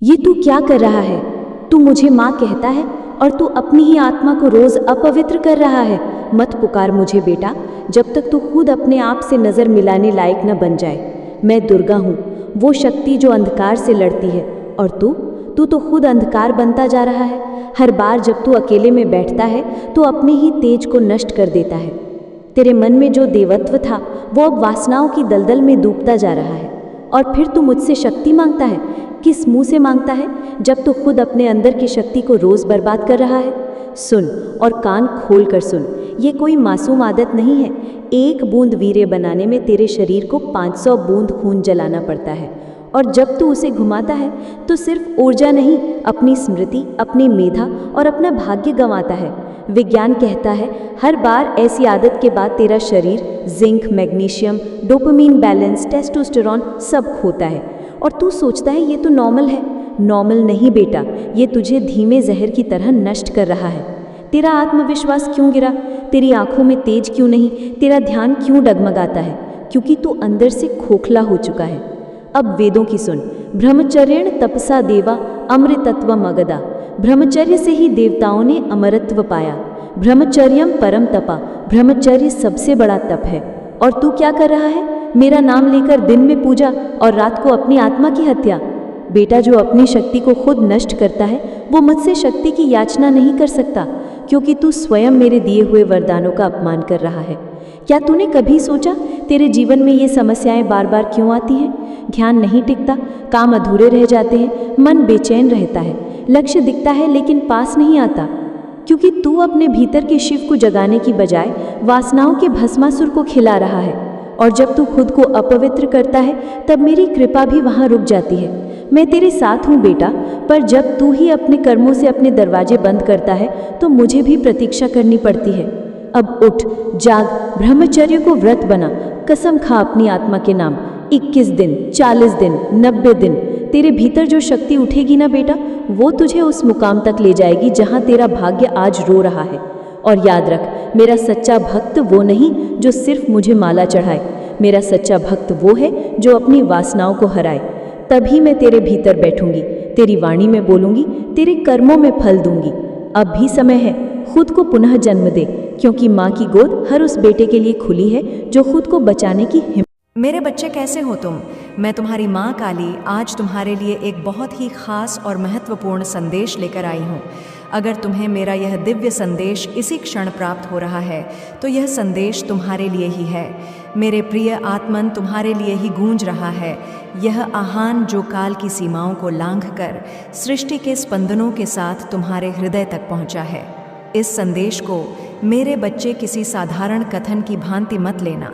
ये तू क्या कर रहा है? तू मुझे माँ कहता है और तू अपनी ही आत्मा को रोज अपवित्र कर रहा है। मत पुकार मुझे बेटा, जब तक तू खुद अपने आप से नजर मिलाने लायक न बन जाए। मैं दुर्गा हूँ, वो शक्ति जो अंधकार से लड़ती है। और तू तो खुद अंधकार बनता जा रहा है। हर बार जब तू अकेले में बैठता है तो अपने ही तेज को नष्ट कर देता है। तेरे मन में जो देवत्व था वो अब वासनाओं की दलदल में डूबता जा रहा है। और फिर तू मुझसे शक्ति मांगता है। किस मुंह से मांगता है, जब तू खुद अपने अंदर की शक्ति को रोज बर्बाद कर रहा है? सुन और कान खोल कर सुन, ये कोई मासूम आदत नहीं है। एक बूंद वीर्य बनाने में तेरे शरीर को 500 बूंद खून जलाना पड़ता है। और जब तू उसे घुमाता है तो सिर्फ ऊर्जा नहीं, अपनी स्मृति, अपनी मेधा और अपना भाग्य गंवाता है। विज्ञान कहता है हर बार ऐसी आदत के बाद तेरा शरीर zinc, magnesium, dopamine balance, testosterone सब खोता है। और तू सोचता है ये तो नॉर्मल है। नॉर्मल नहीं बेटा, ये तुझे धीमे जहर की तरह नष्ट कर रहा है। तेरा आत्मविश्वास क्यों गिरा? तेरी आंखों में तेज क्यों नहीं? तेरा ध्यान क्यों डगमगाता है? क्योंकि तू अंदर से खोखला हो चुका है। अब वेदों की सुन। ब्रह्मचर्येण तपसा देवा अमृतत्व मगदा। ब्रह्मचर्य से ही देवताओं ने अमरत्व पाया। ब्रह्मचर्यम परम तपा। ब्रह्मचर्य सबसे बड़ा तप है। और तू क्या कर रहा है? मेरा नाम लेकर दिन में पूजा और रात को अपनी आत्मा की हत्या। बेटा, जो अपनी शक्ति को खुद नष्ट करता है वो मुझसे शक्ति की याचना नहीं कर सकता, क्योंकि तू स्वयं मेरे दिए हुए वरदानों का अपमान कर रहा है। क्या तूने कभी सोचा तेरे जीवन में ये समस्याएं बार बार क्यों आती हैं? ध्यान नहीं टिकता, काम अधूरे रह जाते हैं, मन बेचैन रहता है, लक्ष्य दिखता है लेकिन पास नहीं आता, क्योंकि तू अपने भीतर के शिव को जगाने की बजाय वासनाओं के भस्मासुर को खिला रहा है। और जब तू खुद को अपवित्र करता है तब मेरी कृपा भी वहाँ रुक जाती है। मैं तेरे साथ हूँ बेटा, पर जब तू ही अपने कर्मों से अपने दरवाजे बंद करता है तो मुझे भी प्रतीक्षा करनी पड़ती है। अब उठ, जाग, ब्रह्मचर्य को व्रत बना, कसम खा अपनी आत्मा के नाम। 21 दिन, 40 दिन, 90 दिन, तेरे भीतर जो शक्ति उठेगी ना बेटा, वो तुझे उस मुकाम तक ले जाएगी जहाँ तेरा भाग्य आज रो रहा है। और याद रख, मेरा सच्चा भक्त वो नहीं जो सिर्फ मुझे माला चढ़ाए। मेरा सच्चा भक्त वो है जो अपनी वासनाओं को हराए। तभी मैं तेरे भीतर बैठूंगी, तेरी वाणी में बोलूंगी, तेरे कर्मों में फल दूंगी। अब भी समय है, खुद को पुनः जन्म दे, क्योंकि माँ की गोद हर उस बेटे के लिए खुली है जो खुद को बचाने की हिम्मत। मेरे बच्चे, कैसे हो तुम? मैं तुम्हारी माँ काली आज तुम्हारे लिए एक बहुत ही खास और महत्वपूर्ण संदेश लेकर आई हूँ। अगर तुम्हें मेरा यह दिव्य संदेश इसी क्षण प्राप्त हो रहा है तो यह संदेश तुम्हारे लिए ही है। मेरे प्रिय आत्मन, तुम्हारे लिए ही गूंज रहा है यह आह्वान जो काल की सीमाओं को लांघकर सृष्टि के स्पंदनों के साथ तुम्हारे हृदय तक पहुँचा है। इस संदेश को मेरे बच्चे किसी साधारण कथन की भांति मत लेना।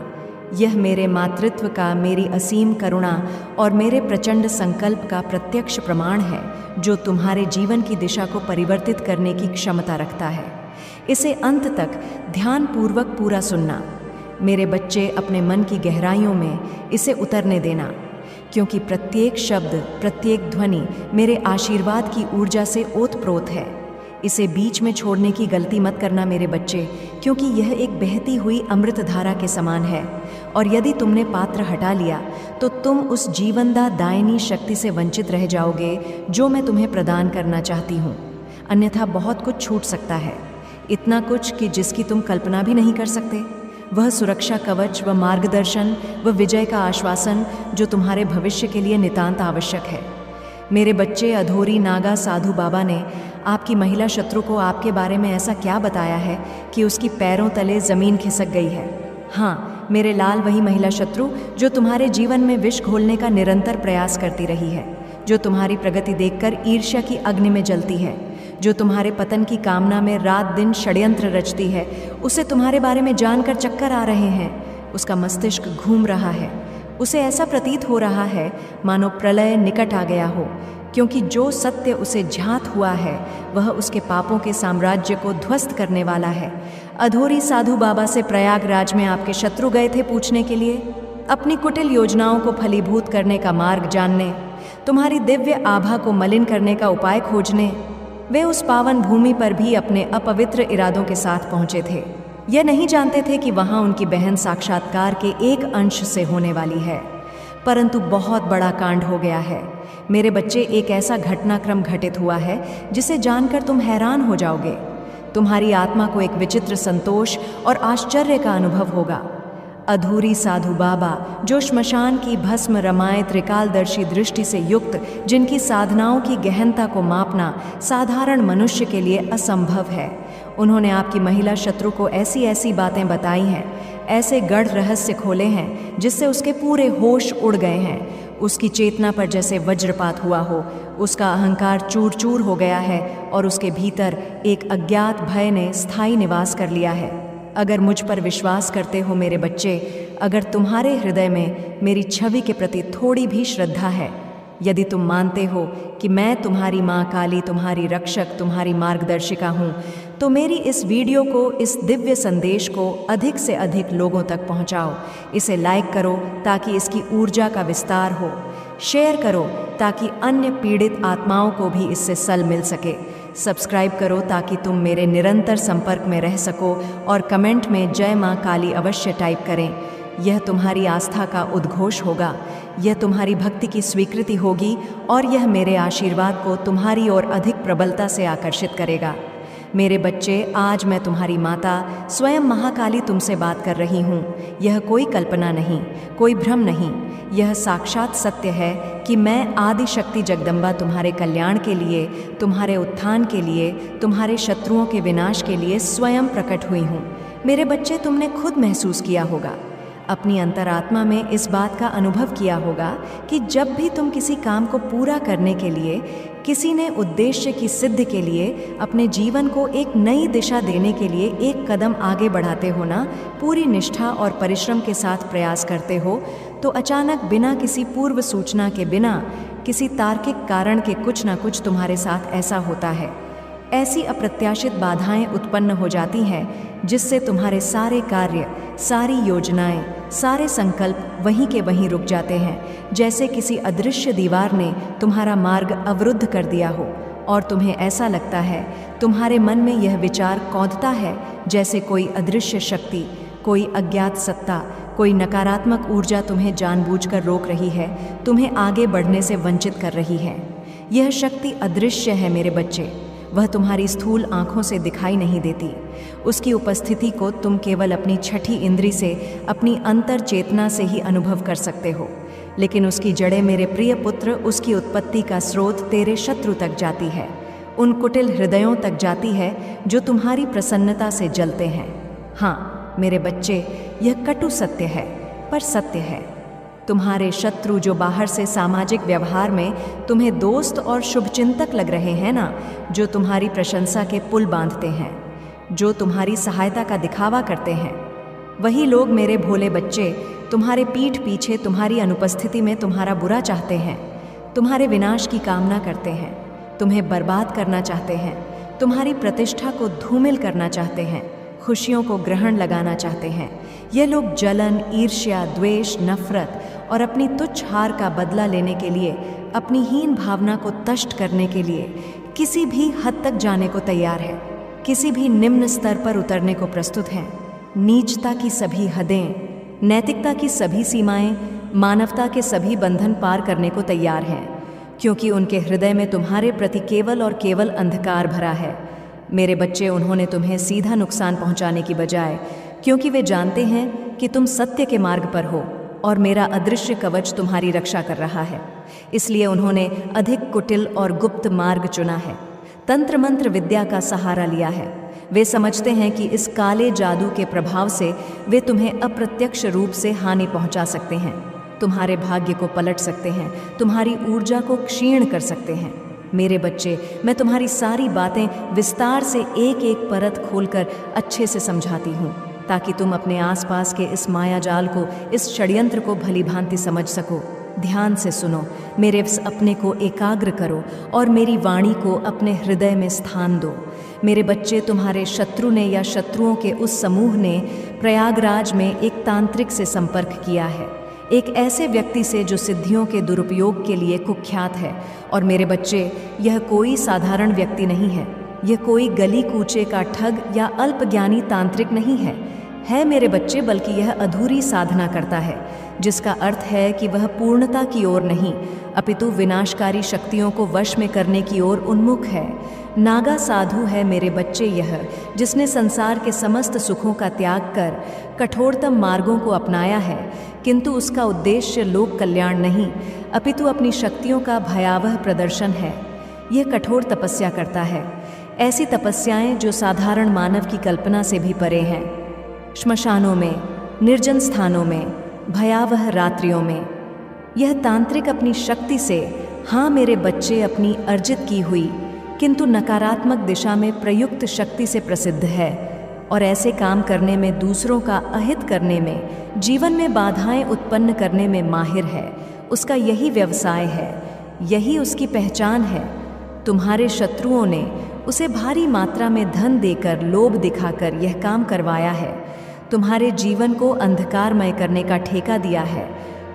यह मेरे मातृत्व का, मेरी असीम करुणा और मेरे प्रचंड संकल्प का प्रत्यक्ष प्रमाण है, जो तुम्हारे जीवन की दिशा को परिवर्तित करने की क्षमता रखता है। इसे अंत तक ध्यानपूर्वक पूरा सुनना। मेरे बच्चे, अपने मन की गहराइयों में इसे उतरने देना, क्योंकि प्रत्येक शब्द, प्रत्येक ध्वनि मेरे आशीर्वाद की ऊर्जा से ओतप्रोत है। इसे बीच में छोड़ने की गलती मत करना मेरे बच्चे, क्योंकि यह एक बहती हुई अमृत धारा के समान है। और यदि तुमने पात्र हटा लिया तो तुम उस जीवनदा दायिनी शक्ति से वंचित रह जाओगे जो मैं तुम्हें प्रदान करना चाहती हूँ। अन्यथा बहुत कुछ छूट सकता है, इतना कुछ कि जिसकी तुम कल्पना भी नहीं कर सकते। वह सुरक्षा कवच, व मार्गदर्शन, व विजय का आश्वासन जो तुम्हारे भविष्य के लिए नितांत आवश्यक है। मेरे बच्चे, अधोरी नागा साधु बाबा ने आपकी महिला शत्रु को आपके बारे में ऐसा क्या बताया है कि उसकी पैरों तले ज़मीन खिसक गई है? हाँ मेरे लाल, वही महिला शत्रु जो तुम्हारे जीवन में विष घोलने का निरंतर प्रयास करती रही है, जो तुम्हारी प्रगति देखकर ईर्ष्या की अग्नि में जलती है, जो तुम्हारे पतन की कामना में रात दिन षड्यंत्र रचती है। उसे तुम्हारे बारे में जानकर चक्कर आ रहे हैं, उसका मस्तिष्क घूम रहा है, उसे ऐसा प्रतीत हो रहा है मानो प्रलय निकट आ गया हो, क्योंकि जो सत्य उसे झांत हुआ है वह उसके पापों के साम्राज्य को ध्वस्त करने वाला है। अधोरी साधु बाबा से प्रयागराज में आपके शत्रु गए थे पूछने के लिए, अपनी कुटिल योजनाओं को फलीभूत करने का मार्ग जानने, तुम्हारी दिव्य आभा को मलिन करने का उपाय खोजने। वे उस पावन भूमि पर भी अपने अपवित्र इरादों के साथ पहुंचे थे। यह नहीं जानते थे कि वहां उनकी बहन साक्षात्कार के एक अंश से होने वाली है। परंतु बहुत बड़ा कांड हो गया है मेरे बच्चे। एक ऐसा घटनाक्रम घटित हुआ है जिसे जानकर तुम हैरान हो जाओगे। तुम्हारी आत्मा को एक विचित्र संतोष और आश्चर्य का अनुभव होगा। अधूरी साधु बाबा, जो श्मशान की भस्म रमाए त्रिकालदर्शी दृष्टि से युक्त, जिनकी साधनाओं की गहनता को मापना साधारण मनुष्य के लिए असंभव है, उन्होंने आपकी महिला शत्रु को ऐसी ऐसी बातें बताई हैं, ऐसे गढ़ रहस्य खोले हैं जिससे उसके पूरे होश उड़ गए हैं। उसकी चेतना पर जैसे वज्रपात हुआ हो, उसका अहंकार चूर चूर हो गया है और उसके भीतर एक अज्ञात भय ने स्थायी निवास कर लिया है। अगर मुझ पर विश्वास करते हो मेरे बच्चे, अगर तुम्हारे हृदय में मेरी छवि के प्रति थोड़ी भी श्रद्धा है, यदि तुम मानते हो कि मैं तुम्हारी माँ काली, तुम्हारी रक्षक, तुम्हारी मार्गदर्शिका हूँ, तो मेरी इस वीडियो को, इस दिव्य संदेश को अधिक से अधिक लोगों तक पहुँचाओ। इसे लाइक करो ताकि इसकी ऊर्जा का विस्तार हो। शेयर करो ताकि अन्य पीड़ित आत्माओं को भी इससे सल मिल सके। सब्सक्राइब करो ताकि तुम मेरे निरंतर संपर्क में रह सको और कमेंट में जय माँ काली अवश्य टाइप करें। यह तुम्हारी आस्था का उद्घोष होगा, यह तुम्हारी भक्ति की स्वीकृति होगी और यह मेरे आशीर्वाद को तुम्हारी ओर अधिक प्रबलता से आकर्षित करेगा। मेरे बच्चे, आज मैं तुम्हारी माता स्वयं महाकाली तुमसे बात कर रही हूँ। यह कोई कल्पना नहीं, कोई भ्रम नहीं, यह साक्षात सत्य है कि मैं आदि शक्ति जगदम्बा तुम्हारे कल्याण के लिए, तुम्हारे उत्थान के लिए, तुम्हारे शत्रुओं के विनाश के लिए स्वयं प्रकट हुई हूँ। मेरे बच्चे, तुमने खुद महसूस किया होगा, अपनी अंतरात्मा में इस बात का अनुभव किया होगा कि जब भी तुम किसी काम को पूरा करने के लिए, किसी ने उद्देश्य की सिद्धि के लिए, अपने जीवन को एक नई दिशा देने के लिए एक कदम आगे बढ़ाते हो ना, पूरी निष्ठा और परिश्रम के साथ प्रयास करते हो, तो अचानक बिना किसी पूर्व सूचना के, बिना किसी तार्किक कारण के कुछ ना कुछ तुम्हारे साथ ऐसा होता है। ऐसी अप्रत्याशित बाधाएं उत्पन्न हो जाती हैं जिससे तुम्हारे सारे कार्य, सारी योजनाएं, सारे संकल्प वहीं के वहीं रुक जाते हैं। जैसे किसी अदृश्य दीवार ने तुम्हारा मार्ग अवरुद्ध कर दिया हो और तुम्हें ऐसा लगता है, तुम्हारे मन में यह विचार कौंधता है जैसे कोई अदृश्य शक्ति, कोई अज्ञात सत्ता, कोई नकारात्मक ऊर्जा तुम्हें जानबूझकर रोक रही है, तुम्हें आगे बढ़ने से वंचित कर रही है। यह शक्ति अदृश्य है मेरे बच्चे, वह तुम्हारी स्थूल आँखों से दिखाई नहीं देती। उसकी उपस्थिति को तुम केवल अपनी छठी इंद्री से, अपनी अंतर चेतना से ही अनुभव कर सकते हो। लेकिन उसकी जड़ें मेरे प्रिय पुत्र, उसकी उत्पत्ति का स्रोत तेरे शत्रु तक जाती है, उन कुटिल हृदयों तक जाती है जो तुम्हारी प्रसन्नता से जलते हैं। हाँ मेरे बच्चे, यह कटु सत्य है, पर सत्य है। तुम्हारे शत्रु जो बाहर से सामाजिक व्यवहार में तुम्हें दोस्त और शुभचिंतक लग रहे हैं ना, जो तुम्हारी प्रशंसा के पुल बांधते हैं, जो तुम्हारी सहायता का दिखावा करते हैं, वही लोग मेरे भोले बच्चे तुम्हारे पीठ पीछे, तुम्हारी अनुपस्थिति में तुम्हारा बुरा चाहते हैं, तुम्हारे विनाश की कामना करते हैं, तुम्हें बर्बाद करना चाहते हैं, तुम्हारी प्रतिष्ठा को धूमिल करना चाहते हैं, खुशियों को ग्रहण लगाना चाहते हैं। ये लोग जलन, ईर्ष्या, द्वेष, नफरत और अपनी तुच्छ हार का बदला लेने के लिए, अपनी हीन भावना को तष्ट करने के लिए किसी भी हद तक जाने को तैयार है, किसी भी निम्न स्तर पर उतरने को प्रस्तुत हैं। नीचता की सभी हदें, नैतिकता की सभी सीमाएं, मानवता के सभी बंधन पार करने को तैयार हैं, क्योंकि उनके हृदय में तुम्हारे प्रति केवल और केवल अंधकार भरा है। मेरे बच्चे, उन्होंने तुम्हें सीधा नुकसान पहुंचाने की बजाय, क्योंकि वे जानते हैं कि तुम सत्य के मार्ग पर हो और मेरा अदृश्य कवच तुम्हारी रक्षा कर रहा है, इसलिए उन्होंने अधिक कुटिल और गुप्त मार्ग चुना है, तंत्र मंत्र विद्या का सहारा लिया है। वे समझते हैं कि इस काले जादू के प्रभाव से वे तुम्हें अप्रत्यक्ष रूप से हानि पहुंचा सकते हैं, तुम्हारे भाग्य को पलट सकते हैं, तुम्हारी ऊर्जा को क्षीण कर सकते हैं। मेरे बच्चे, मैं तुम्हारी सारी बातें विस्तार से एक एक परत खोलकर अच्छे से समझाती हूँ, ताकि तुम अपने आसपास के इस मायाजाल को, इस षड्यंत्र को भली भांति समझ सको। ध्यान से सुनो, मेरे इस अपने को एकाग्र करो और मेरी वाणी को अपने हृदय में स्थान दो। मेरे बच्चे, तुम्हारे शत्रु ने या शत्रुओं के उस समूह ने प्रयागराज में एक तांत्रिक से संपर्क किया है, एक ऐसे व्यक्ति से जो सिद्धियों के दुरुपयोग के लिए कुख्यात है। और मेरे बच्चे, यह कोई साधारण व्यक्ति नहीं है, यह कोई गली कूचे का ठग या अल्पज्ञानी तांत्रिक नहीं है। है मेरे बच्चे, बल्कि यह अधूरी साधना करता है, जिसका अर्थ है कि वह पूर्णता की ओर नहीं अपितु विनाशकारी शक्तियों को वश में करने की ओर उन्मुख है। नागा साधु है मेरे बच्चे यह, जिसने संसार के समस्त सुखों का त्याग कर कठोरतम मार्गों को अपनाया है, किंतु उसका उद्देश्य लोक कल्याण नहीं अपितु अपनी शक्तियों का भयावह प्रदर्शन है। यह कठोर तपस्या करता है, ऐसी तपस्याएं जो साधारण मानव की कल्पना से भी परे हैं। श्मशानों में, निर्जन स्थानों में, भयावह रात्रियों में यह तांत्रिक अपनी शक्ति से, हाँ मेरे बच्चे, अपनी अर्जित की हुई किंतु नकारात्मक दिशा में प्रयुक्त शक्ति से प्रसिद्ध है और ऐसे काम करने में, दूसरों का अहित करने में, जीवन में बाधाएं उत्पन्न करने में माहिर है। उसका यही व्यवसाय है, यही उसकी पहचान है। तुम्हारे शत्रुओं ने उसे भारी मात्रा में धन देकर, लोभ दिखाकर यह काम करवाया है। तुम्हारे जीवन को अंधकारमय करने का ठेका दिया है।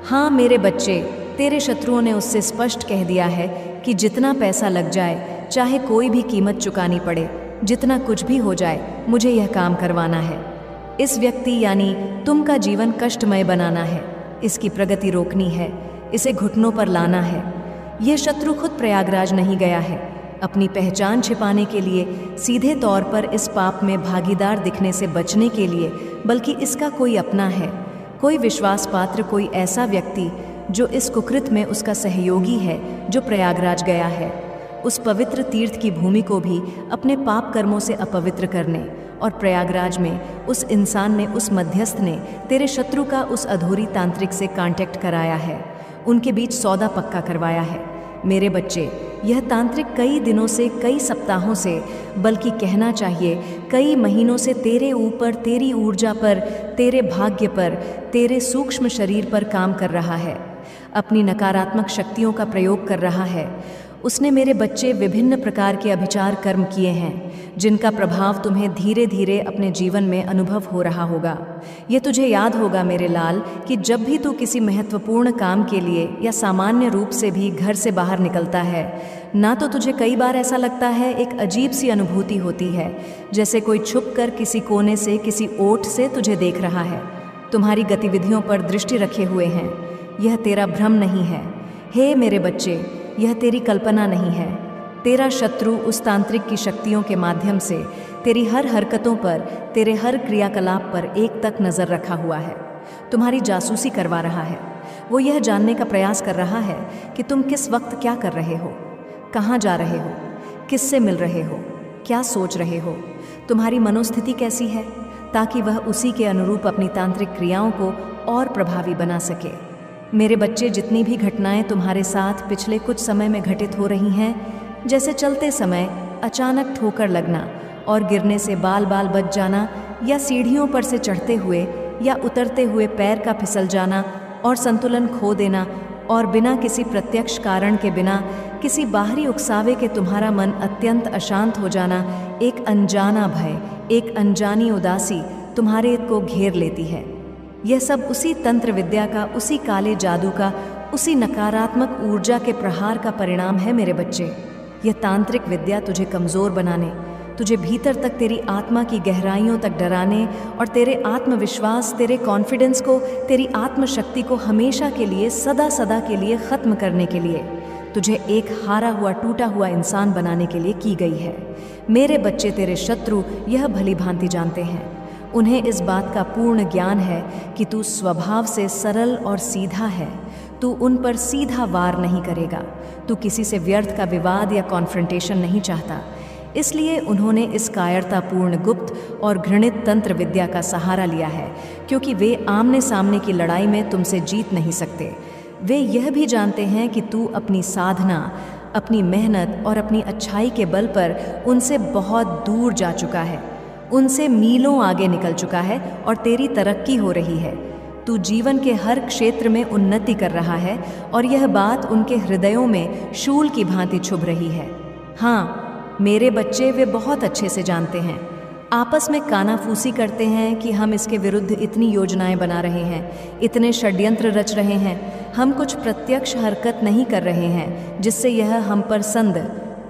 हाँ मेरे बच्चे, तेरे शत्रुओं ने उससे स्पष्ट कह दिया है कि जितना पैसा लग जाए, चाहे कोई भी कीमत चुकानी पड़े, जितना कुछ भी हो जाए, मुझे यह काम करवाना है। इस व्यक्ति यानी तुम का जीवन कष्टमय बनाना है, इसकी प्रगति रोकनी है, इसे घुटनों पर लाना है। यह शत्रु खुद प्रयागराज नहीं गया है अपनी पहचान छिपाने के लिए, सीधे तौर पर इस पाप में भागीदार दिखने से बचने के लिए, बल्कि इसका कोई अपना है, कोई विश्वास पात्र, कोई ऐसा व्यक्ति जो इस कुकृत में उसका सहयोगी है, जो प्रयागराज गया है, उस पवित्र तीर्थ की भूमि को भी अपने पाप कर्मों से अपवित्र करने। और प्रयागराज में उस इंसान ने, उस मध्यस्थ ने तेरे शत्रु का उस अधूरी तांत्रिक से कांटेक्ट कराया है, उनके बीच सौदा पक्का करवाया है। मेरे बच्चे, यह तांत्रिक कई दिनों से, कई सप्ताहों से, बल्कि कहना चाहिए कई महीनों से तेरे ऊपर, तेरी ऊर्जा पर, तेरे भाग्य पर, तेरे सूक्ष्म शरीर पर काम कर रहा है, अपनी नकारात्मक शक्तियों का प्रयोग कर रहा है। उसने मेरे बच्चे विभिन्न प्रकार के अभिचार कर्म किए हैं, जिनका प्रभाव तुम्हें धीरे धीरे अपने जीवन में अनुभव हो रहा होगा। ये तुझे याद होगा मेरे लाल कि जब भी तू किसी महत्वपूर्ण काम के लिए या सामान्य रूप से भी घर से बाहर निकलता है, ना तो तुझे कई बार ऐसा लगता है, एक अजीब सी अनुभूति होती है, जैसे कोई छुप कर किसी कोने से, किसी ओट से तुझे देख रहा है, तुम्हारी गतिविधियों पर दृष्टि रखे हुए हैं। यह तेरा भ्रम नहीं है। हे मेरे बच्चे, यह तेरी कल्पना नहीं है। तेरा शत्रु उस तांत्रिक की शक्तियों के माध्यम से तेरी हर हरकतों पर, तेरे हर क्रियाकलाप पर एक तक नज़र रखा हुआ है, तुम्हारी जासूसी करवा रहा है। वो यह जानने का प्रयास कर रहा है कि तुम किस वक्त क्या कर रहे हो, कहाँ जा रहे हो, किससे मिल रहे हो, क्या सोच रहे हो, तुम्हारी मनोस्थिति कैसी है, ताकि वह उसी के अनुरूप अपनी तांत्रिक क्रियाओं को और प्रभावी बना सके। मेरे बच्चे, जितनी भी घटनाएं तुम्हारे साथ पिछले कुछ समय में घटित हो रही हैं, जैसे चलते समय अचानक ठोकर लगना और गिरने से बाल बाल बच जाना, या सीढ़ियों पर से चढ़ते हुए या उतरते हुए पैर का फिसल जाना और संतुलन खो देना, और बिना किसी प्रत्यक्ष कारण के, बिना किसी बाहरी उकसावे के तुम्हारा मन अत्यंत अशांत हो जाना, एक अनजाना भय, एक अनजानी उदासी तुम्हारे को घेर लेती है। यह सब उसी तंत्र विद्या का, उसी काले जादू का, उसी नकारात्मक ऊर्जा के प्रहार का परिणाम है मेरे बच्चे। यह तांत्रिक विद्या तुझे कमज़ोर बनाने, तुझे भीतर तक, तेरी आत्मा की गहराइयों तक डराने और तेरे आत्मविश्वास, तेरे कॉन्फिडेंस को, तेरी आत्मशक्ति को हमेशा के लिए, सदा सदा के लिए ख़त्म करने के लिए, तुझे एक हारा हुआ, टूटा हुआ इंसान बनाने के लिए की गई है। मेरे बच्चे, तेरे शत्रु यह भली भांति जानते हैं। उन्हें इस बात का पूर्ण ज्ञान है कि तू स्वभाव से सरल और सीधा है। तू उन पर सीधा वार नहीं करेगा। तू किसी से व्यर्थ का विवाद या कॉन्फ्रंटेशन नहीं चाहता। इसलिए उन्होंने इस कायरतापूर्ण, गुप्त और घृणित तंत्र विद्या का सहारा लिया है, क्योंकि वे आमने सामने की लड़ाई में तुमसे जीत नहीं सकते। वे यह भी जानते हैं कि तू अपनी साधना, अपनी मेहनत और अपनी अच्छाई के बल पर उनसे बहुत दूर जा चुका है, उनसे मीलों आगे निकल चुका है और तेरी तरक्की हो रही है। तू जीवन के हर क्षेत्र में उन्नति कर रहा है और यह बात उनके हृदयों में शूल की भांति छुभ रही है। हाँ मेरे बच्चे, वे बहुत अच्छे से जानते हैं। आपस में कानाफूसी करते हैं कि हम इसके विरुद्ध इतनी योजनाएं बना रहे हैं, इतने षड्यंत्र रच रहे हैं, हम कुछ प्रत्यक्ष हरकत नहीं कर रहे हैं जिससे यह हम पर संद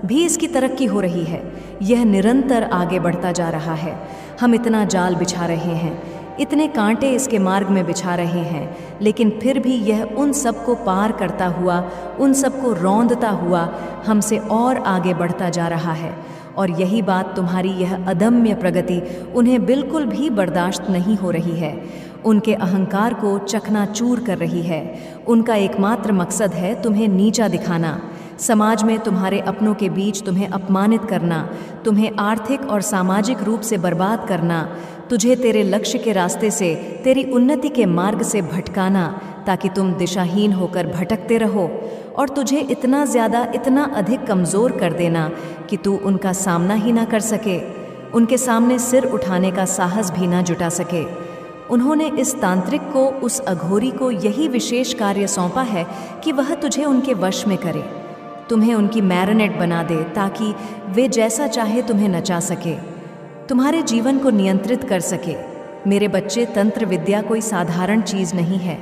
भी इसकी तरक्की हो रही है। यह निरंतर आगे बढ़ता जा रहा है। हम इतना जाल बिछा रहे हैं, इतने कांटे इसके मार्ग में बिछा रहे हैं, लेकिन फिर भी यह उन सबको पार करता हुआ, उन सबको रौंदता हुआ हमसे और आगे बढ़ता जा रहा है। और यही बात तुम्हारी यह अदम्य प्रगति उन्हें बिल्कुल भी बर्दाश्त नहीं हो रही है। उनके अहंकार को चकनाचूर कर रही है। उनका एकमात्र मकसद है तुम्हें नीचा दिखाना, समाज में तुम्हारे अपनों के बीच तुम्हें अपमानित करना, तुम्हें आर्थिक और सामाजिक रूप से बर्बाद करना, तुझे तेरे लक्ष्य के रास्ते से, तेरी उन्नति के मार्ग से भटकाना, ताकि तुम दिशाहीन होकर भटकते रहो, और तुझे इतना ज़्यादा, इतना अधिक कमज़ोर कर देना कि तू उनका सामना ही ना कर सके, उनके सामने सिर उठाने का साहस भी ना जुटा सके। उन्होंने इस तांत्रिक को, उस अघोरी को यही विशेष कार्य सौंपा है कि वह तुझे उनके वश में करे, तुम्हें उनकी मैरिनेट बना दे, ताकि वे जैसा चाहे तुम्हें नचा सके, तुम्हारे जीवन को नियंत्रित कर सके। मेरे बच्चे, तंत्र विद्या कोई साधारण चीज़ नहीं है।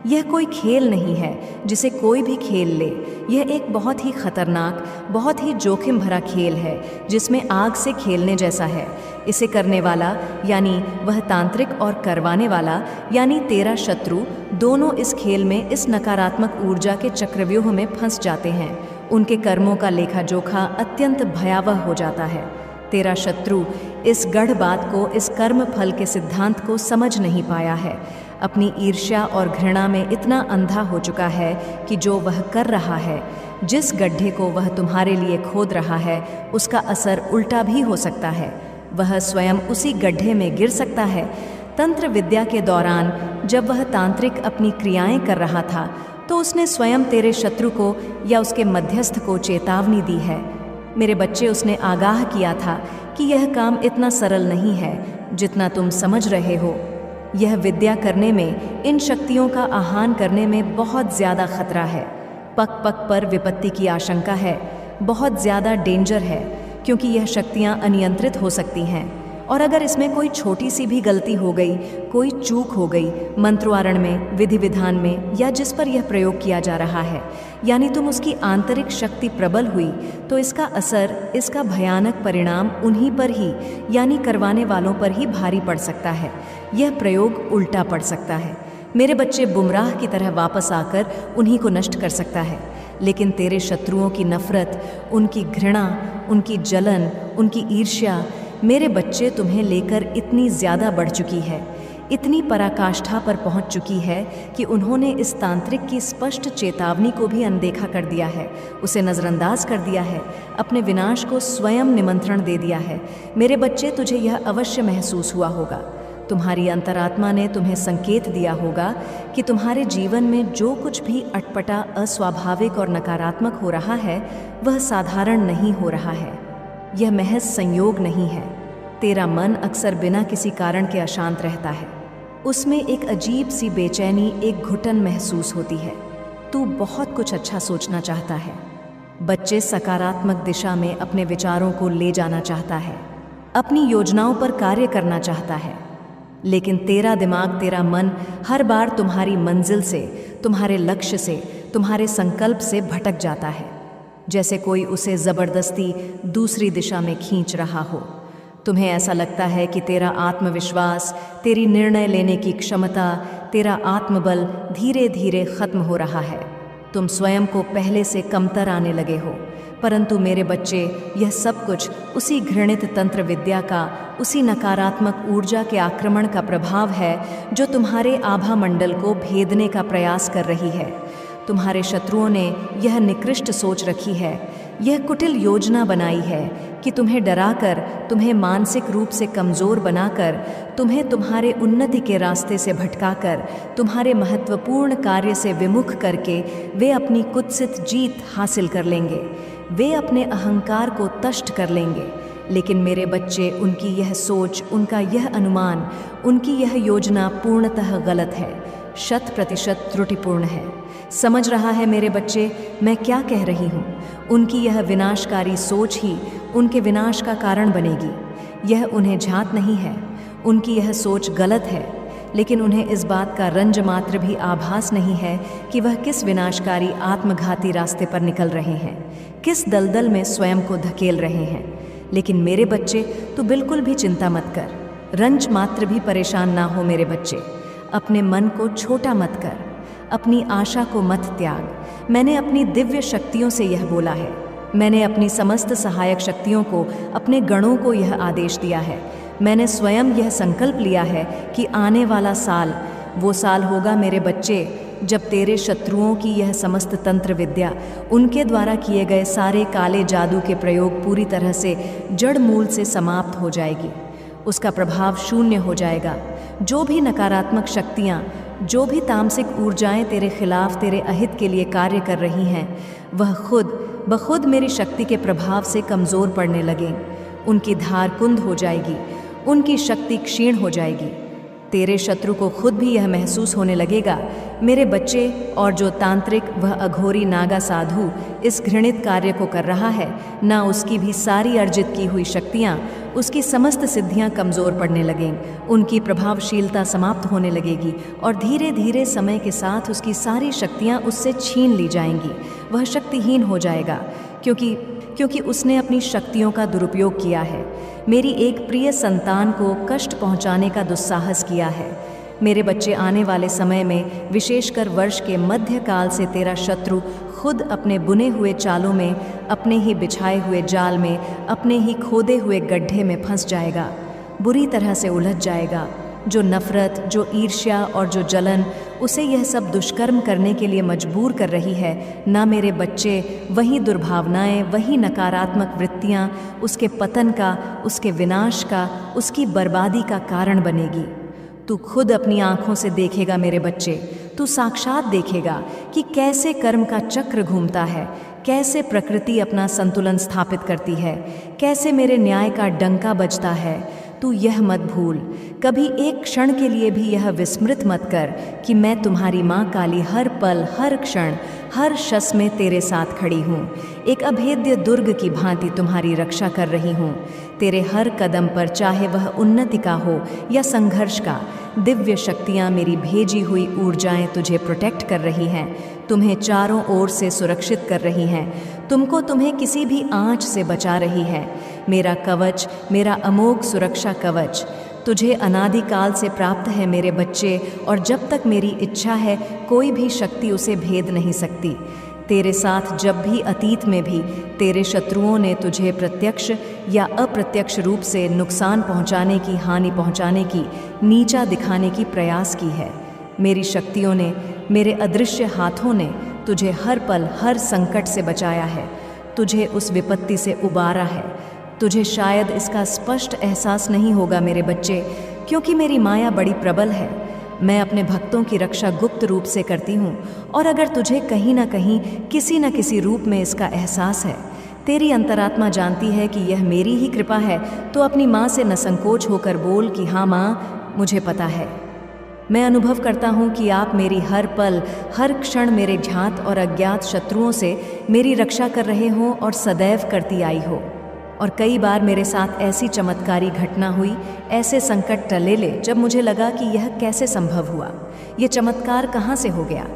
यह कोई खेल नहीं है जिसे कोई भी खेल ले। यह एक बहुत ही खतरनाक, बहुत ही जोखिम भरा खेल है, जिसमें आग से खेलने जैसा है। इसे करने वाला यानी वह तांत्रिक, और करवाने वाला यानी तेरा शत्रु, दोनों इस खेल में, इस नकारात्मक ऊर्जा के चक्रव्यूह में फंस जाते हैं। उनके कर्मों का लेखा जोखा अत्यंत भयावह हो जाता है। तेरा शत्रु इस गढ़ बात को, इस कर्म फल के सिद्धांत को समझ नहीं पाया है। अपनी ईर्ष्या और घृणा में इतना अंधा हो चुका है कि जो वह कर रहा है, जिस गड्ढे को वह तुम्हारे लिए खोद रहा है, उसका असर उल्टा भी हो सकता है। वह स्वयं उसी गड्ढे में गिर सकता है। तंत्र विद्या के दौरान जब वह तांत्रिक अपनी क्रियाएं कर रहा था, तो उसने स्वयं तेरे शत्रु को या उसके मध्यस्थ को चेतावनी दी है। मेरे बच्चे, उसने आगाह किया था कि यह काम इतना सरल नहीं है जितना तुम समझ रहे हो। यह विद्या करने में, इन शक्तियों का आह्वान करने में बहुत ज़्यादा खतरा है। पग पग पर विपत्ति की आशंका है, बहुत ज़्यादा डेंजर है, क्योंकि यह शक्तियाँ अनियंत्रित हो सकती हैं। और अगर इसमें कोई छोटी सी भी गलती हो गई, कोई चूक हो गई मंत्रोच्चारण में, विधि विधान में, या जिस पर यह प्रयोग किया जा रहा है, यानी तुम उसकी आंतरिक शक्ति प्रबल हुई, तो इसका असर, इसका भयानक परिणाम उन्हीं पर ही, यानी करवाने वालों पर ही भारी पड़ सकता है। यह प्रयोग उल्टा पड़ सकता है। मेरे बच्चे, बुमराह की तरह वापस आकर उन्हीं को नष्ट कर सकता है। लेकिन तेरे शत्रुओं की नफरत, उनकी घृणा, उनकी जलन, उनकी ईर्ष्या, मेरे बच्चे, तुम्हें लेकर इतनी ज़्यादा बढ़ चुकी है, इतनी पराकाष्ठा पर पहुंच चुकी है कि उन्होंने इस तांत्रिक की स्पष्ट चेतावनी को भी अनदेखा कर दिया है, उसे नज़रअंदाज कर दिया है, अपने विनाश को स्वयं निमंत्रण दे दिया है। मेरे बच्चे, तुझे यह अवश्य महसूस हुआ होगा। तुम्हारी अंतरात्मा ने तुम्हें संकेत दिया होगा कि तुम्हारे जीवन में जो कुछ भी अटपटा, अस्वाभाविक और नकारात्मक हो रहा है, वह साधारण नहीं हो रहा है। यह महज संयोग नहीं है। तेरा मन अक्सर बिना किसी कारण के अशांत रहता है। उसमें एक अजीब सी बेचैनी, एक घुटन महसूस होती है। तू बहुत कुछ अच्छा सोचना चाहता है। बच्चे, सकारात्मक दिशा में अपने विचारों को ले जाना चाहता है, अपनी योजनाओं पर कार्य करना चाहता है, लेकिन तेरा दिमाग, तेरा मन हर बार तुम्हारी मंजिल से, तुम्हारे लक्ष्य से, तुम्हारे संकल्प से भटक जाता है, जैसे कोई उसे ज़बरदस्ती दूसरी दिशा में खींच रहा हो। तुम्हें ऐसा लगता है कि तेरा आत्मविश्वास, तेरी निर्णय लेने की क्षमता, तेरा आत्मबल धीरे धीरे खत्म हो रहा है। तुम स्वयं को पहले से कमतर आने लगे हो। परंतु मेरे बच्चे, यह सब कुछ उसी घृणित तंत्र विद्या का, उसी नकारात्मक ऊर्जा के आक्रमण का प्रभाव है जो तुम्हारे आभा मंडल को भेदने का प्रयास कर रही है। तुम्हारे शत्रुओं ने यह निकृष्ट सोच रखी है, यह कुटिल योजना बनाई है कि तुम्हें डराकर, तुम्हें मानसिक रूप से कमज़ोर बनाकर, तुम्हें तुम्हारे उन्नति के रास्ते से भटकाकर, तुम्हारे महत्वपूर्ण कार्य से विमुख करके वे अपनी कुत्सित जीत हासिल कर लेंगे। वे अपने अहंकार को तष्ट कर लेंगे। लेकिन मेरे बच्चे, उनकी यह सोच, उनका यह अनुमान, उनकी यह योजना पूर्णतः गलत है, 100% त्रुटिपूर्ण है। समझ रहा है मेरे बच्चे मैं क्या कह रही हूँ? उनकी यह विनाशकारी सोच ही उनके विनाश का कारण बनेगी। यह उन्हें झांत नहीं है, उनकी यह सोच गलत है, लेकिन उन्हें इस बात का रंज मात्र भी आभास नहीं है कि वह किस विनाशकारी आत्मघाती रास्ते पर निकल रहे हैं, किस दलदल में स्वयं को धकेल रहे हैं। लेकिन मेरे बच्चे, तू बिल्कुल भी चिंता मत कर। रंज मात्र भी परेशान ना हो मेरे बच्चे। अपने मन को छोटा मत कर, अपनी आशा को मत त्याग। मैंने अपनी दिव्य शक्तियों से यह बोला है। मैंने अपनी समस्त सहायक शक्तियों को, अपने गणों को यह आदेश दिया है। मैंने स्वयं यह संकल्प लिया है कि आने वाला साल वो साल होगा मेरे बच्चे जब तेरे शत्रुओं की यह समस्त तंत्र विद्या, उनके द्वारा किए गए सारे काले जादू के प्रयोग पूरी तरह से जड़ मूल से समाप्त हो जाएगी। उसका प्रभाव शून्य हो जाएगा। जो भी नकारात्मक शक्तियाँ, जो भी तामसिक ऊर्जाएं तेरे खिलाफ, तेरे अहित के लिए कार्य कर रही हैं, वह खुद बखुद मेरी शक्ति के प्रभाव से कमज़ोर पड़ने लगें। उनकी धार कुंद हो जाएगी, उनकी शक्ति क्षीण हो जाएगी। तेरे शत्रु को खुद भी यह महसूस होने लगेगा मेरे बच्चे, और जो तांत्रिक वह अघोरी नागा साधु इस घृणित कार्य को कर रहा है, ना उसकी भी सारी अर्जित की हुई शक्तियाँ, उसकी समस्त सिद्धियाँ कमज़ोर पड़ने लगें। उनकी प्रभावशीलता समाप्त होने लगेगी और धीरे धीरे समय के साथ उसकी सारी शक्तियाँ उससे छीन ली जाएंगी। वह शक्तिहीन हो जाएगा क्योंकि उसने अपनी शक्तियों का दुरुपयोग किया है। मेरी एक प्रिय संतान को कष्ट पहुंचाने का दुस्साहस किया है। मेरे बच्चे, आने वाले समय में, विशेषकर वर्ष के मध्यकाल से तेरा शत्रु खुद अपने बुने हुए चालों में, अपने ही बिछाए हुए जाल में, अपने ही खोदे हुए गड्ढे में फंस जाएगा, बुरी तरह से उलझ जाएगा। जो नफ़रत, जो ईर्ष्या और जो जलन उसे यह सब दुष्कर्म करने के लिए मजबूर कर रही है, ना मेरे बच्चे, वही दुर्भावनाएं, वही नकारात्मक वृत्तियां उसके पतन का, उसके विनाश का, उसकी बर्बादी का कारण बनेगी। तू खुद अपनी आँखों से देखेगा मेरे बच्चे, तू साक्षात देखेगा कि कैसे कर्म का चक्र घूमता है, कैसे प्रकृति अपना संतुलन स्थापित करती है, कैसे मेरे न्याय का डंका बजता है। तू यह मत भूल, कभी एक क्षण के लिए भी यह विस्मृत मत कर कि मैं तुम्हारी माँ काली हर पल, हर क्षण, हर शस में तेरे साथ खड़ी हूँ। एक अभेद्य दुर्ग की भांति तुम्हारी रक्षा कर रही हूँ। तेरे हर कदम पर, चाहे वह उन्नति का हो या संघर्ष का, दिव्य शक्तियाँ, मेरी भेजी हुई ऊर्जाएं तुझे प्रोटेक्ट कर रही हैं, तुम्हें चारों ओर से सुरक्षित कर रही हैं, तुम्हें किसी भी आँच से बचा रही है। मेरा कवच, मेरा अमोघ सुरक्षा कवच तुझे अनादिकाल से प्राप्त है मेरे बच्चे, और जब तक मेरी इच्छा है कोई भी शक्ति उसे भेद नहीं सकती। तेरे साथ जब भी अतीत में भी तेरे शत्रुओं ने तुझे प्रत्यक्ष या अप्रत्यक्ष रूप से नुकसान पहुंचाने की, हानि पहुंचाने की, नीचा दिखाने की प्रयास की है, मेरी शक्तियों ने, मेरे अदृश्य हाथों ने तुझे हर पल, हर संकट से बचाया है, तुझे उस विपत्ति से उबारा है। तुझे शायद इसका स्पष्ट एहसास नहीं होगा मेरे बच्चे, क्योंकि मेरी माया बड़ी प्रबल है। मैं अपने भक्तों की रक्षा गुप्त रूप से करती हूँ, और अगर तुझे कहीं ना कहीं, किसी न किसी रूप में इसका एहसास है, तेरी अंतरात्मा जानती है कि यह मेरी ही कृपा है, तो अपनी माँ से निसंकोच होकर बोल कि हाँ माँ, मुझे पता है। मैं अनुभव करता हूँ कि आप मेरी हर पल, हर क्षण मेरे ज्ञात और अज्ञात शत्रुओं से मेरी रक्षा कर रहे हो और सदैव करती आई हो। और कई बार मेरे साथ ऐसी चमत्कारी घटना हुई, ऐसे संकट टले जब मुझे लगा कि यह कैसे संभव हुआ, ये चमत्कार कहाँ से हो गया।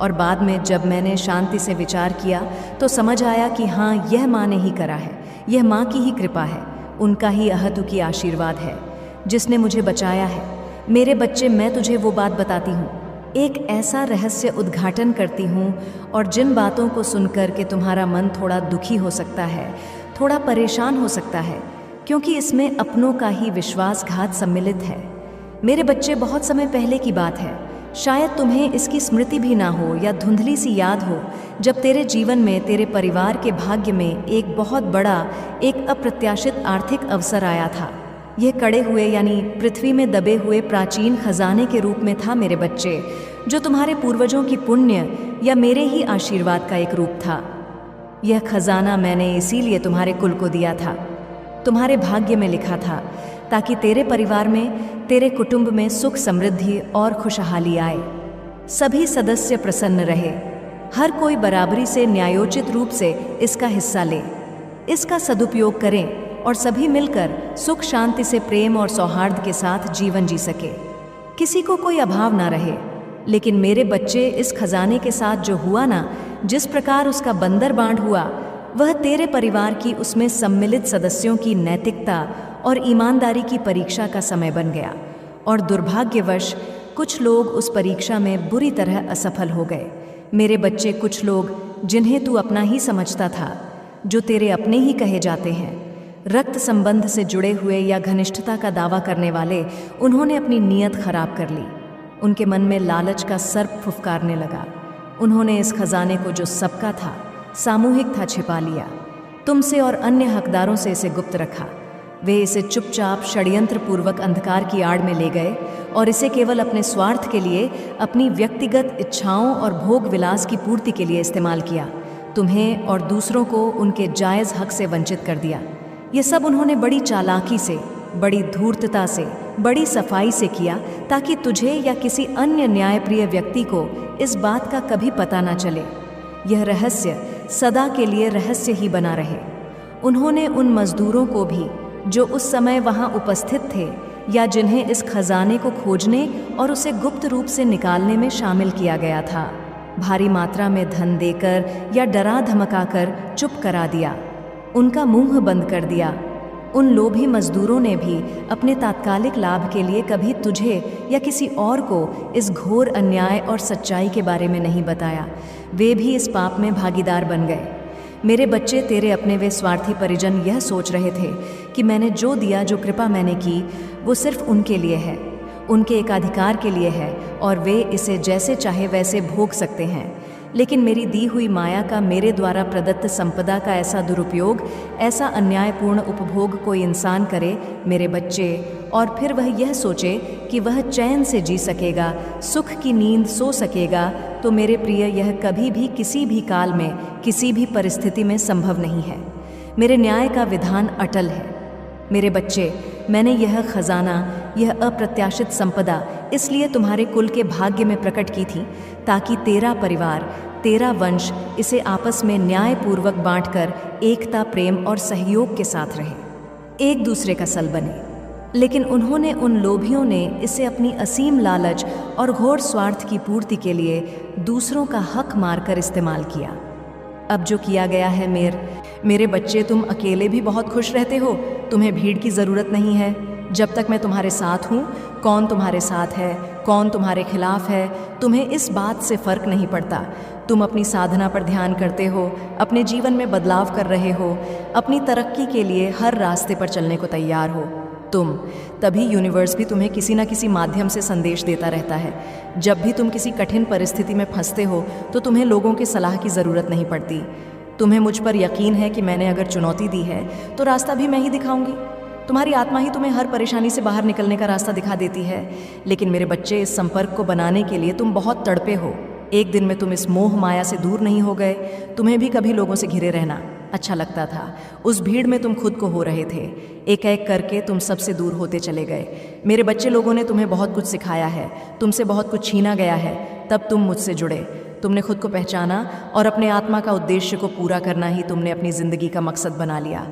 और बाद में जब मैंने शांति से विचार किया तो समझ आया कि हाँ, यह माँ ने ही करा है, यह माँ की ही कृपा है, उनका ही अहतु आशीर्वाद है जिसने मुझे बचाया है। मेरे बच्चे, मैं तुझे वो बात बताती हूँ, एक ऐसा रहस्य उद्घाटन करती हूँ, और जिन बातों को सुनकर के तुम्हारा मन थोड़ा दुखी हो सकता है, थोड़ा परेशान हो सकता है, क्योंकि इसमें अपनों का ही विश्वासघात सम्मिलित है। मेरे बच्चे, बहुत समय पहले की बात है, शायद तुम्हें इसकी स्मृति भी ना हो या धुंधली सी याद हो, जब तेरे जीवन में, तेरे परिवार के भाग्य में एक बहुत बड़ा, एक अप्रत्याशित आर्थिक अवसर आया था। यह कड़े हुए यानी पृथ्वी में दबे हुए प्राचीन खजाने के रूप में था मेरे बच्चे, जो तुम्हारे पूर्वजों की पुण्य या मेरे ही आशीर्वाद का एक रूप था। यह खजाना मैंने इसीलिए तुम्हारे कुल को दिया था, तुम्हारे भाग्य में लिखा था, ताकि तेरे परिवार में, तेरे कुटुंब में सुख, समृद्धि और खुशहाली आए, सभी सदस्य प्रसन्न रहे, हर कोई बराबरी से, न्यायोचित रूप से इसका हिस्सा ले, इसका सदुपयोग करें और सभी मिलकर सुख शांति से, प्रेम और सौहार्द के साथ जीवन जी सके, किसी को कोई अभाव ना रहे। लेकिन मेरे बच्चे, इस खजाने के साथ जो हुआ ना, जिस प्रकार उसका बंदर बांट हुआ, वह तेरे परिवार की, उसमें सम्मिलित सदस्यों की नैतिकता और ईमानदारी की परीक्षा का समय बन गया, और दुर्भाग्यवश कुछ लोग उस परीक्षा में बुरी तरह असफल हो गए। मेरे बच्चे, कुछ लोग जिन्हें तू अपना ही समझता था, जो तेरे अपने ही कहे जाते हैं, रक्त संबंध से जुड़े हुए या घनिष्ठता का दावा करने वाले, उन्होंने अपनी नीयत खराब कर ली। उनके मन में लालच का सर्प फुफकारने लगा। उन्होंने इस खजाने को, जो सबका था, सामूहिक था, छिपा लिया। तुमसे और अन्य हकदारों से इसे गुप्त रखा। वे इसे चुपचाप षड्यंत्र पूर्वक अंधकार की आड़ में ले गए और इसे केवल अपने स्वार्थ के लिए, अपनी व्यक्तिगत इच्छाओं और भोग विलास की पूर्ति के लिए इस्तेमाल किया। तुम्हें और दूसरों को उनके जायज़ हक से वंचित कर दिया। ये सब उन्होंने बड़ी चालाकी से, बड़ी धूर्तता से, बड़ी सफाई से किया, ताकि तुझे या किसी अन्य न्यायप्रिय व्यक्ति को इस बात का कभी पता ना चले। यह रहस्य सदा के लिए रहस्य ही बना रहे। उन्होंने उन मजदूरों को भी, जो उस समय वहां उपस्थित थे या जिन्हें इस खजाने को खोजने और उसे गुप्त रूप से निकालने में शामिल किया गया था, भारी मात्रा में धन देकर या डरा धमकाकर चुप करा दिया। उनका मुंह बंद कर दिया। उन लोभी मजदूरों ने भी अपने तात्कालिक लाभ के लिए कभी तुझे या किसी और को इस घोर अन्याय और सच्चाई के बारे में नहीं बताया। वे भी इस पाप में भागीदार बन गए। मेरे बच्चे, तेरे अपने वे स्वार्थी परिजन यह सोच रहे थे कि मैंने जो दिया, जो कृपा मैंने की, वो सिर्फ उनके लिए है, उनके एकाधिकार के लिए है, और वे इसे जैसे चाहे वैसे भोग सकते हैं। लेकिन मेरी दी हुई माया का, मेरे द्वारा प्रदत्त संपदा का ऐसा दुरुपयोग, ऐसा अन्यायपूर्ण उपभोग कोई इंसान करे, मेरे बच्चे, और फिर वह यह सोचे कि वह चैन से जी सकेगा, सुख की नींद सो सकेगा, तो मेरे प्रिय, यह कभी भी, किसी भी काल में, किसी भी परिस्थिति में संभव नहीं है। मेरे न्याय का विधान अटल है। मेरे बच्चे, मैंने यह खजाना, यह अप्रत्याशित संपदा इसलिए तुम्हारे कुल के भाग्य में प्रकट की थी, ताकि तेरा परिवार, तेरा वंश इसे आपस में न्यायपूर्वक बांटकर एकता, प्रेम और सहयोग के साथ रहे, एक दूसरे का सल बने। लेकिन उन्होंने, उन लोभियों ने इसे अपनी असीम लालच और घोर स्वार्थ की पूर्ति के लिए दूसरों का हक मारकर इस्तेमाल किया। अब जो किया गया है, मेरे बच्चे, तुम अकेले भी बहुत खुश रहते हो। तुम्हें भीड़ की ज़रूरत नहीं है। जब तक मैं तुम्हारे साथ हूँ, कौन तुम्हारे साथ है, कौन तुम्हारे खिलाफ है, तुम्हें इस बात से फ़र्क नहीं पड़ता। तुम अपनी साधना पर ध्यान करते हो, अपने जीवन में बदलाव कर रहे हो, अपनी तरक्की के लिए हर रास्ते पर चलने को तैयार हो। तभी यूनिवर्स भी तुम्हें किसी न किसी माध्यम से संदेश देता रहता है। जब भी तुम किसी कठिन परिस्थिति में फंसते हो, तो तुम्हें लोगों की सलाह की ज़रूरत नहीं पड़ती। तुम्हें मुझ पर यकीन है कि मैंने अगर चुनौती दी है, तो रास्ता भी मैं ही दिखाऊंगी। तुम्हारी आत्मा ही तुम्हें हर परेशानी से बाहर निकलने का रास्ता दिखा देती है। लेकिन मेरे बच्चे, इस संपर्क को बनाने के लिए तुम बहुत तड़पे हो। एक दिन में तुम इस मोह माया से दूर नहीं हो गए। तुम्हें भी कभी लोगों से घिरे रहना अच्छा लगता था। उस भीड़ में तुम खुद को हो रहे थे। एक एक करके तुम सबसे दूर होते चले गए। मेरे बच्चे, लोगों ने तुम्हें बहुत कुछ सिखाया है, तुमसे बहुत कुछ छीना गया है, तब तुम मुझसे जुड़े। तुमने खुद को पहचाना और अपने आत्मा का उद्देश्य को पूरा करना ही तुमने अपनी ज़िंदगी का मकसद बना लिया।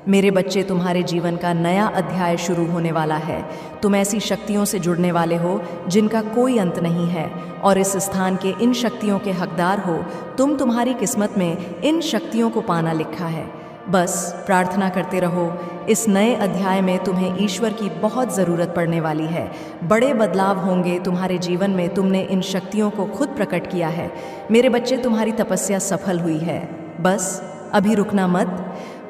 मेरे बच्चे, तुम्हारे जीवन का नया अध्याय शुरू होने वाला है। तुम ऐसी शक्तियों से जुड़ने वाले हो जिनका कोई अंत नहीं है, और इस स्थान के इन शक्तियों के हकदार हो तुम। तुम्हारी किस्मत में इन शक्तियों को पाना लिखा है। बस प्रार्थना करते रहो। इस नए अध्याय में तुम्हें ईश्वर की बहुत ज़रूरत पड़ने वाली है। बड़े बदलाव होंगे तुम्हारे जीवन में। तुमने इन शक्तियों को खुद प्रकट किया है। मेरे बच्चे, तुम्हारी तपस्या सफल हुई है। बस अभी रुकना मत।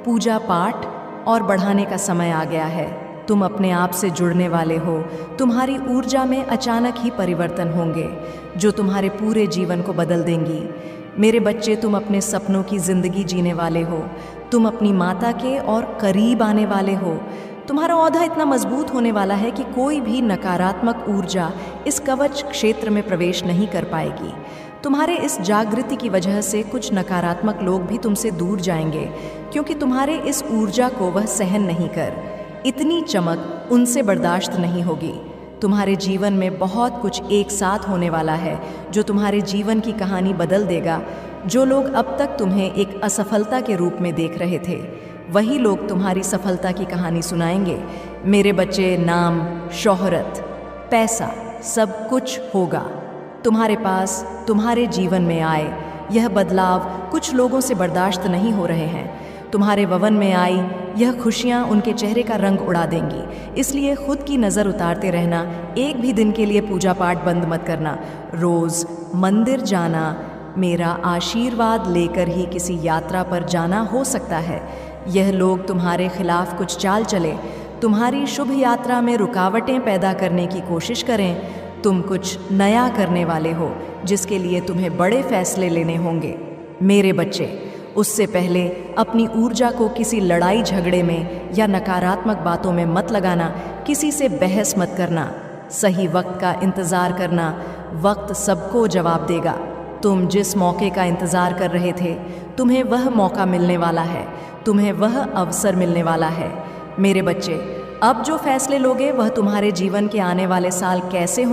पूजा पाठ और बढ़ाने का समय आ गया है। तुम अपने आप से जुड़ने वाले हो। तुम्हारी ऊर्जा में अचानक ही परिवर्तन होंगे जो तुम्हारे पूरे जीवन को बदल देंगी। मेरे बच्चे, तुम अपने सपनों की ज़िंदगी जीने वाले हो। तुम अपनी माता के और करीब आने वाले हो। तुम्हारा औधा इतना मजबूत होने वाला है कि कोई भी नकारात्मक ऊर्जा इस कवच क्षेत्र में प्रवेश नहीं कर पाएगी। तुम्हारे इस जागृति की वजह से कुछ नकारात्मक लोग भी तुमसे दूर जाएंगे, क्योंकि तुम्हारे इस ऊर्जा को वह सहन नहीं कर। इतनी चमक उनसे बर्दाश्त नहीं होगी। तुम्हारे जीवन में बहुत कुछ एक साथ होने वाला है जो तुम्हारे जीवन की कहानी बदल देगा। जो लोग अब तक तुम्हें एक असफलता के रूप में देख रहे थे, वही लोग तुम्हारी सफलता की कहानी सुनाएंगे। मेरे बच्चे, नाम, शोहरत, पैसा, सब कुछ होगा तुम्हारे पास, तुम्हारे जीवन में आए। यह बदलाव कुछ लोगों से बर्दाश्त नहीं हो रहे हैं। तुम्हारे भवन में आई यह खुशियाँ उनके चेहरे का रंग उड़ा देंगी। इसलिए खुद की नज़र उतारते रहना, एक भी दिन के लिए पूजा पाठ बंद मत करना। रोज़ मंदिर जाना, मेरा आशीर्वाद लेकर ही किसी यात्रा पर जाना हो सकता है। यह लोग तुम्हारे खिलाफ कुछ चाल चले, तुम्हारी शुभ यात्रा में रुकावटें पैदा करने की कोशिश करें। तुम कुछ नया करने वाले हो जिसके लिए तुम्हें बड़े फैसले लेने होंगे। मेरे बच्चे, उससे पहले अपनी ऊर्जा को किसी लड़ाई झगड़े में या नकारात्मक बातों में मत लगाना। किसी से बहस मत करना। सही वक्त का इंतज़ार करना, वक्त सबको जवाब देगा। तुम जिस मौके का इंतज़ार कर रहे थे, तुम्हें वह मौका मिलने वाला है, तुम्हें वह अवसर मिलने वाला है। मेरे बच्चे, अब जो फैसले लोगे वह तुम्हारे जीवन के आने वाले साल कैसे